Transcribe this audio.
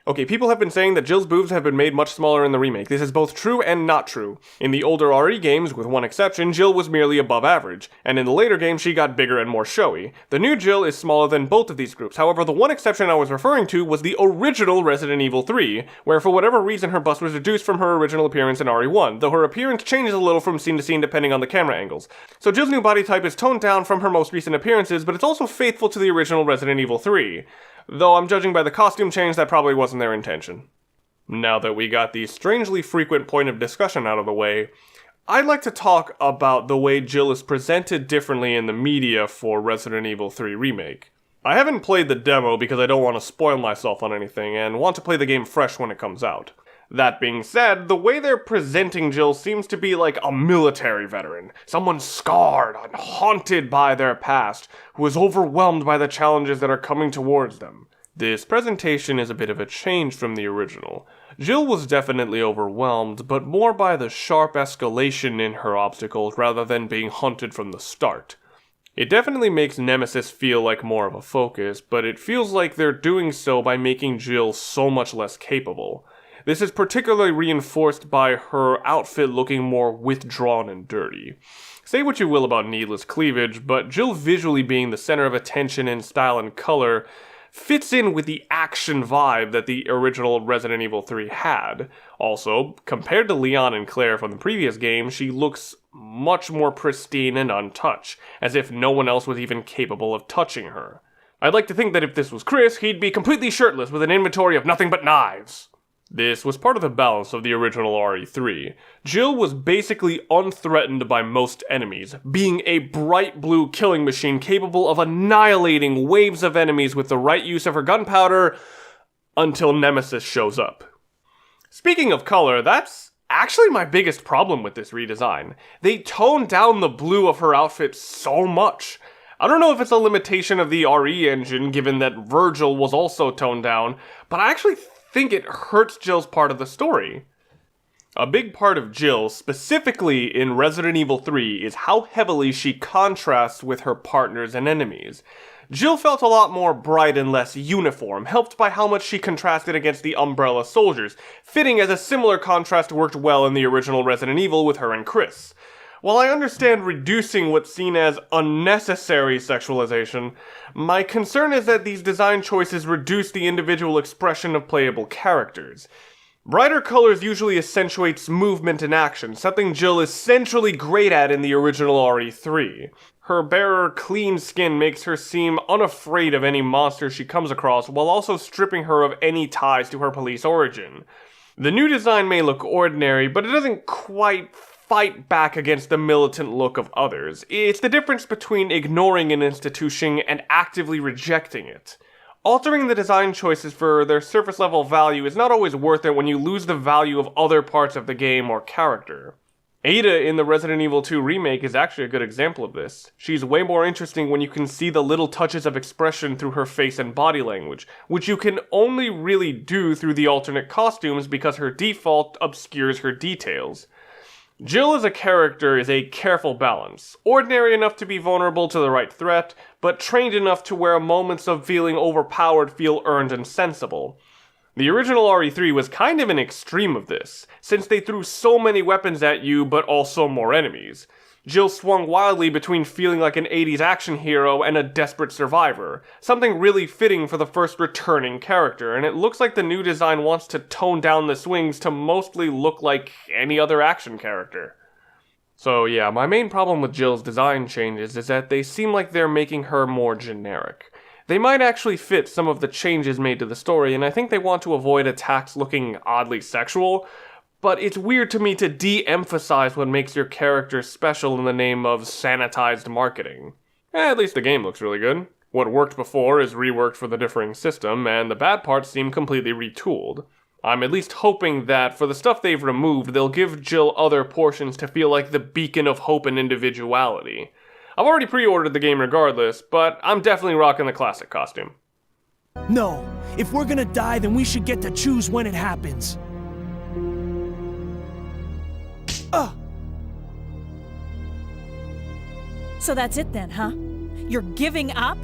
Okay, people have been saying that Jill's boobs have been made much smaller in the remake. This is both true and not true. In the older RE games, with one exception, Jill was merely above average, and in the later games she got bigger and more showy. The new Jill is smaller than both of these groups, however the one exception I was referring to was the original Resident Evil 3, where for whatever reason her bust was reduced from her original appearance in RE1, though her appearance changes a little from scene to scene depending on the camera angles. So Jill's new body type is toned down from her most recent appearances, but it's also faithful to the original Resident Evil 3. Though I'm judging by the costume change, that probably wasn't their intention. Now that we got the strangely frequent point of discussion out of the way, I'd like to talk about the way Jill is presented differently in the media for Resident Evil 3 Remake. I haven't played the demo because I don't want to spoil myself on anything and want to play the game fresh when it comes out. That being said, the way they're presenting Jill seems to be like a military veteran, someone scarred and haunted by their past, who is overwhelmed by the challenges that are coming towards them. This presentation is a bit of a change from the original. Jill was definitely overwhelmed, but more by the sharp escalation in her obstacles rather than being hunted from the start. It definitely makes Nemesis feel like more of a focus, but it feels like they're doing so by making Jill so much less capable. This is particularly reinforced by her outfit looking more withdrawn and dirty. Say what you will about needless cleavage, but Jill visually being the center of attention in style and color fits in with the action vibe that the original Resident Evil 3 had. Also, compared to Leon and Claire from the previous game, she looks much more pristine and untouched, as if no one else was even capable of touching her. I'd like to think that if this was Chris, he'd be completely shirtless with an inventory of nothing but knives. This was part of the balance of the original RE3. Jill was basically unthreatened by most enemies, being a bright blue killing machine capable of annihilating waves of enemies with the right use of her gunpowder until Nemesis shows up. Speaking of color, that's actually my biggest problem with this redesign. They toned down the blue of her outfit so much. I don't know if it's a limitation of the RE engine given that Virgil was also toned down, but I actually think it hurts Jill's part of the story. A big part of Jill, specifically in Resident Evil 3, is how heavily she contrasts with her partners and enemies. Jill felt a lot more bright and less uniform, helped by how much she contrasted against the Umbrella soldiers, fitting as a similar contrast worked well in the original Resident Evil with her and Chris. While I understand reducing what's seen as unnecessary sexualization, my concern is that these design choices reduce the individual expression of playable characters. Brighter colors usually accentuates movement and action, something Jill is centrally great at in the original RE3. Her barer, clean skin makes her seem unafraid of any monster she comes across, while also stripping her of any ties to her police origin. The new design may look ordinary, but it doesn't quite fight back against the militant look of others. It's the difference between ignoring an institution and actively rejecting it. Altering the design choices for their surface level value is not always worth it when you lose the value of other parts of the game or character. Ada in the Resident Evil 2 remake is actually a good example of this. She's way more interesting when you can see the little touches of expression through her face and body language, which you can only really do through the alternate costumes because her default obscures her details. Jill as a character is a careful balance, ordinary enough to be vulnerable to the right threat, but trained enough to where moments of feeling overpowered feel earned and sensible. The original RE3 was kind of an extreme of this, since they threw so many weapons at you but also more enemies. Jill swung wildly between feeling like an 80s action hero and a desperate survivor, something really fitting for the first returning character, and it looks like the new design wants to tone down the swings to mostly look like any other action character. So yeah, my main problem with Jill's design changes is that they seem like they're making her more generic. They might actually fit some of the changes made to the story, and I think they want to avoid attacks looking oddly sexual, but it's weird to me to de-emphasize what makes your character special in the name of sanitized marketing. At least the game looks really good. What worked before is reworked for the differing system, and the bad parts seem completely retooled. I'm at least hoping that for the stuff they've removed, they'll give Jill other portions to feel like the beacon of hope and individuality. I've already pre-ordered the game regardless, but I'm definitely rocking the classic costume. No, if we're gonna die, then we should get to choose when it happens. So that's it then, huh? You're giving up?